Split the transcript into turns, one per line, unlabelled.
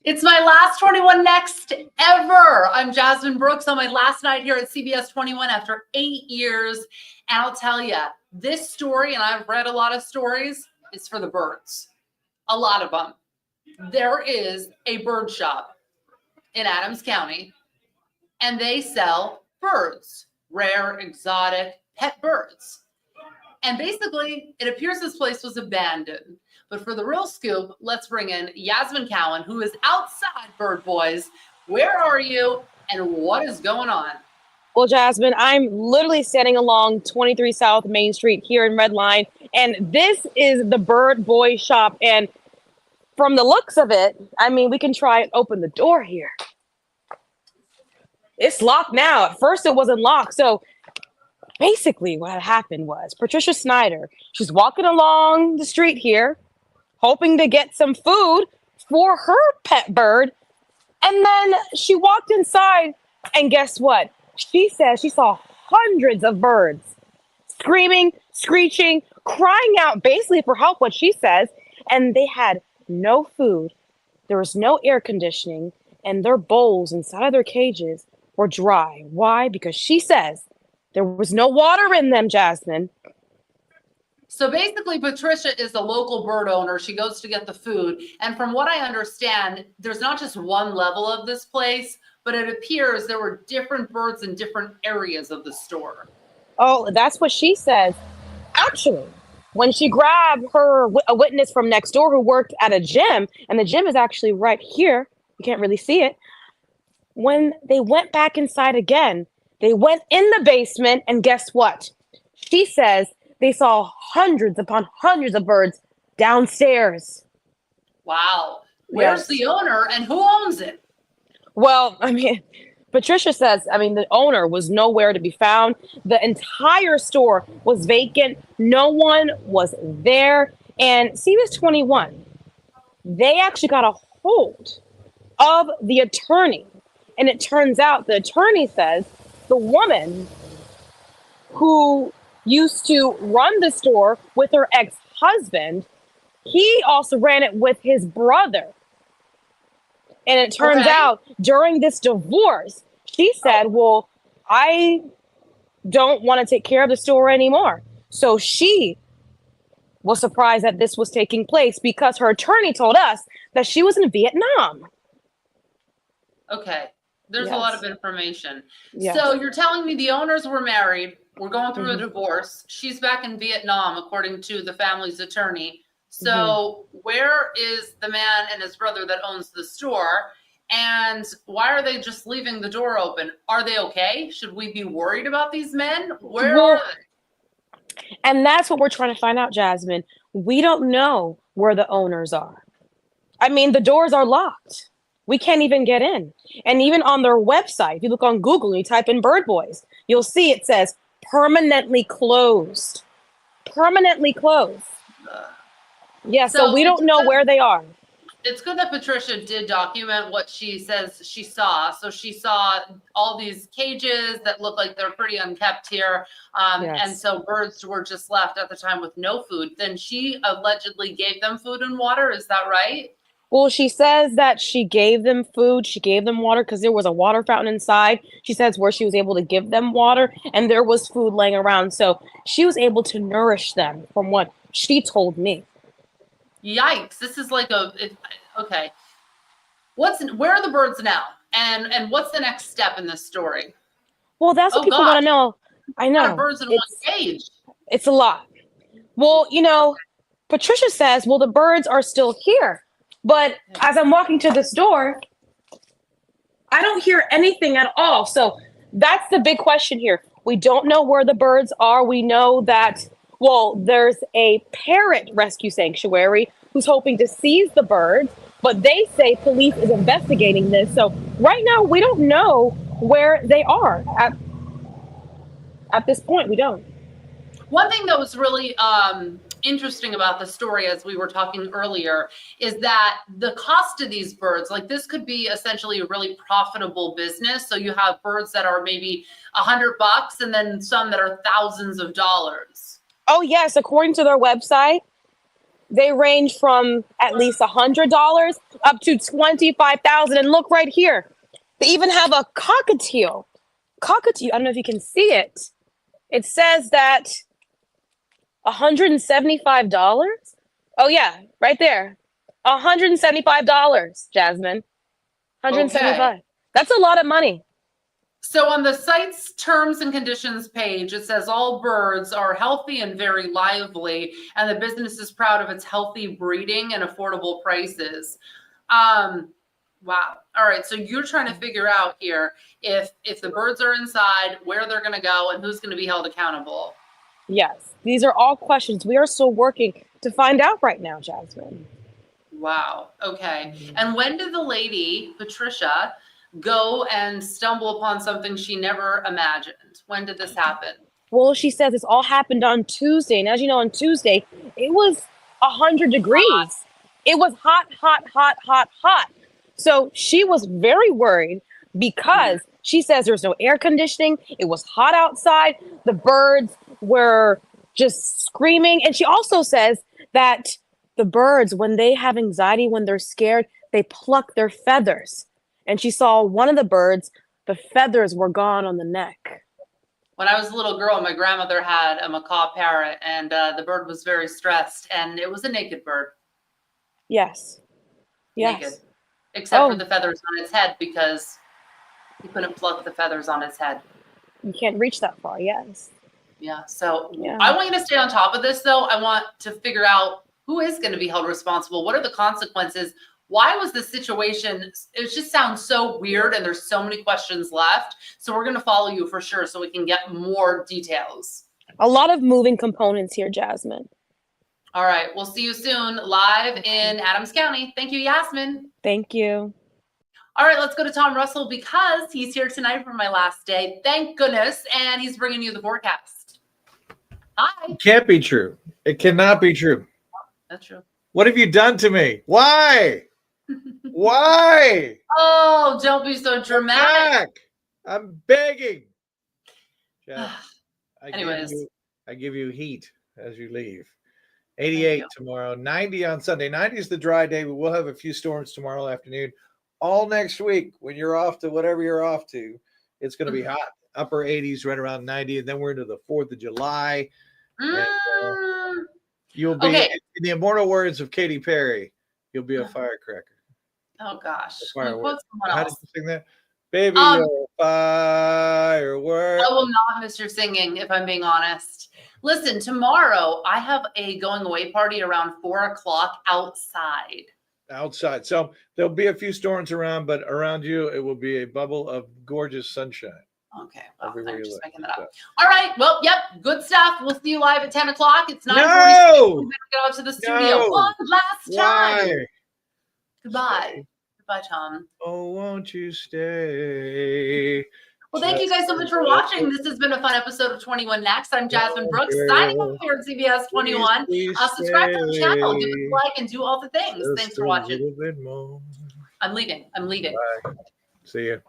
It's my last 21 Next ever. I'm Jasmine Brooks on my last night here at CBS 21 after 8 years. And I'll tell you, this story, and I've read a lot of stories, is for the birds. A lot of them. There is a bird shop in Adams County, and they sell birds, rare, exotic, pet birds. And basically, it appears this place was abandoned. But for the real scoop, let's bring in Yasmin Cowan, who is outside Bird Boys. Where are you and what is going on?
Well, Jasmine, I'm literally standing along 23 South Main Street here in Redline, and this is the Bird Boy shop. And from the looks of it, I mean, we can try and open the door here. It's locked now. At first, it wasn't locked. So basically, what happened was Patricia Snyder, she's walking along the street here, hoping to get some food for her pet bird. And then she walked inside, and guess what? She says she saw hundreds of birds screaming, screeching, crying out basically for help, what she says. And they had no food. There was no air conditioning, and their bowls inside of their cages were dry. Why? Because she says there was no water in them, Jasmine.
So basically, Patricia is a local bird owner. She goes to get the food. And from what I understand, there's not just one level of this place, but it appears there were different birds in different areas of the store.
Oh, that's what she says. Actually, when she grabbed a witness from next door who worked at a gym, and the gym is actually right here, you can't really see it. When they went back inside again, they went in the basement, and guess what? She says they saw hundreds upon hundreds of birds downstairs.
Wow. Where's the owner and who owns it?
Well, I mean, Patricia says, the owner was nowhere to be found. The entire store was vacant. No one was there. And CBS 21, they actually got a hold of the attorney. And it turns out the attorney says the woman who used to run the store with her ex-husband, he also ran it with his brother. And it turns out during this divorce, she said, well, I don't want to take care of the store anymore. So she was surprised that this was taking place because her attorney told us that she was in Vietnam.
Okay. There's a lot of information.
Yes.
So you're telling me the owners were married, we're going through a divorce. She's back in Vietnam, according to the family's attorney. So where is the man and his brother that owns the store? And why are they just leaving the door open? Are they okay? Should we be worried about these men? Where are they?
And that's what we're trying to find out, Jasmine. We don't know where the owners are. The doors are locked. We can't even get in. And even on their website, if you look on Google and you type in Bird Boys, you'll see it says permanently closed. Permanently closed. Yeah, so we don't know where they are.
It's good that Patricia did document what she says she saw. So she saw all these cages that look like they're pretty unkept here. And so birds were just left at the time with no food. Then she allegedly gave them food and water. Is that right?
Well, she says that she gave them food, she gave them water because there was a water fountain inside. She says where she was able to give them water and there was food laying around. So she was able to nourish them from what she told me.
Yikes. This is like okay. Where are the birds now? And what's the next step in this story?
Well, that's what people want to know. I know.
Birds in one cage.
It's a lot. Well, Patricia says, well, the birds are still here. But as I'm walking to this door, I don't hear anything at all. So that's the big question here. We don't know where the birds are. We know that, there's a parrot rescue sanctuary who's hoping to seize the birds, but they say police is investigating this. So right now, we don't know where they are at this point. We don't.
One thing that was really interesting about the story, as we were talking earlier, is that the cost of these birds, like this could be essentially a really profitable business. So you have birds that are maybe $100 and then some that are thousands of dollars.
Oh, yes. According to their website, They range from at least $100 up to $25,000. And look right here, they even have a cockatiel. Cockatiel. I don't know if you can see it. It says that $175. Oh yeah, right there. $175, Jasmine. 175.
Okay.
That's a lot of money.
So on the site's terms and conditions page, it says all birds are healthy and very lively, and the business is proud of its healthy breeding and affordable prices. Wow. All right. So you're trying to figure out here if the birds are inside, where they're going to go, and who's going to be held accountable.
Yes, these are all questions we are still working to find out right now, Jasmine.
Wow. Okay. And when did the lady, Patricia, go and stumble upon something she never imagined? When did this happen?
Well, she says this all happened on Tuesday. And as you know, on Tuesday, it was 100 degrees.
Hot.
It was hot, hot, hot, hot, hot. So she was very worried because she says there's no air conditioning. It was hot outside. The birds were just screaming. And she also says that the birds, when they have anxiety, when they're scared, they pluck their feathers. And she saw one of the birds, the feathers were gone on the neck.
When I was a little girl, my grandmother had a macaw parrot, and the bird was very stressed, and it was a naked bird.
Yes. Yes.
Naked. Except
Oh.
for the feathers on its head, because he couldn't pluck the feathers on its head.
You can't reach that far. Yes.
Yeah. So
Yeah.
I want you to stay on top of this, though. I want to figure out who is going to be held responsible. What are the consequences? Why was this situation? It just sounds so weird, and there's so many questions left. So we're going to follow you for sure, so we can get more details.
A lot of moving components here, Jasmine.
All right. We'll see you soon live in Adams County. Thank you, Yasmin.
Thank you.
All right, let's go to Tom Russell because he's here tonight for my last day. Thank goodness. And he's bringing you the forecast. Hi.
It can't be true. It cannot be true.
That's true.
What have you done to me? Why? Why?
Oh, don't be so dramatic.
Back. I'm begging. Jeff,
Anyways.
I give you heat as you leave.
Thank
88
you.
tomorrow, 90 on Sunday. 90 is the dry day, but we'll have a few storms tomorrow afternoon. All next week, when you're off to whatever you're off to, it's going to be hot. Upper 80s, right around 90, and then we're into the 4th of July.
Mm.
You'll be,
Okay.
in the immortal words of Katy Perry, you'll be a firecracker.
Oh, gosh.
A firework.
Can you quote someone
How did
else?
you sing that? Baby,
Um,
you're a firework.
I will not miss your singing, if I'm being honest. Listen, tomorrow I have a going away party around 4:00 outside.
Outside. So there'll be a few storms around, but around you, it will be a bubble of gorgeous sunshine.
Okay. Well,
Everywhere
I'm
you
just
look.
making that up. All right. Well, yep. Good stuff. We'll see you live at 10:00. It's 9:46.
No!
We better get out to the studio.
No!
One last time.
Why?
Goodbye. Goodbye, Tom.
Oh, won't you stay?
Well, thank you guys so much for watching. This has been a fun episode of 21 Next. I'm Jasmine Brooks, signing off here at CBS 21. Subscribe to the channel, give us a like, and do all the things. Thanks for watching.
A little bit more.
I'm leaving. I'm leaving.
Bye. See you.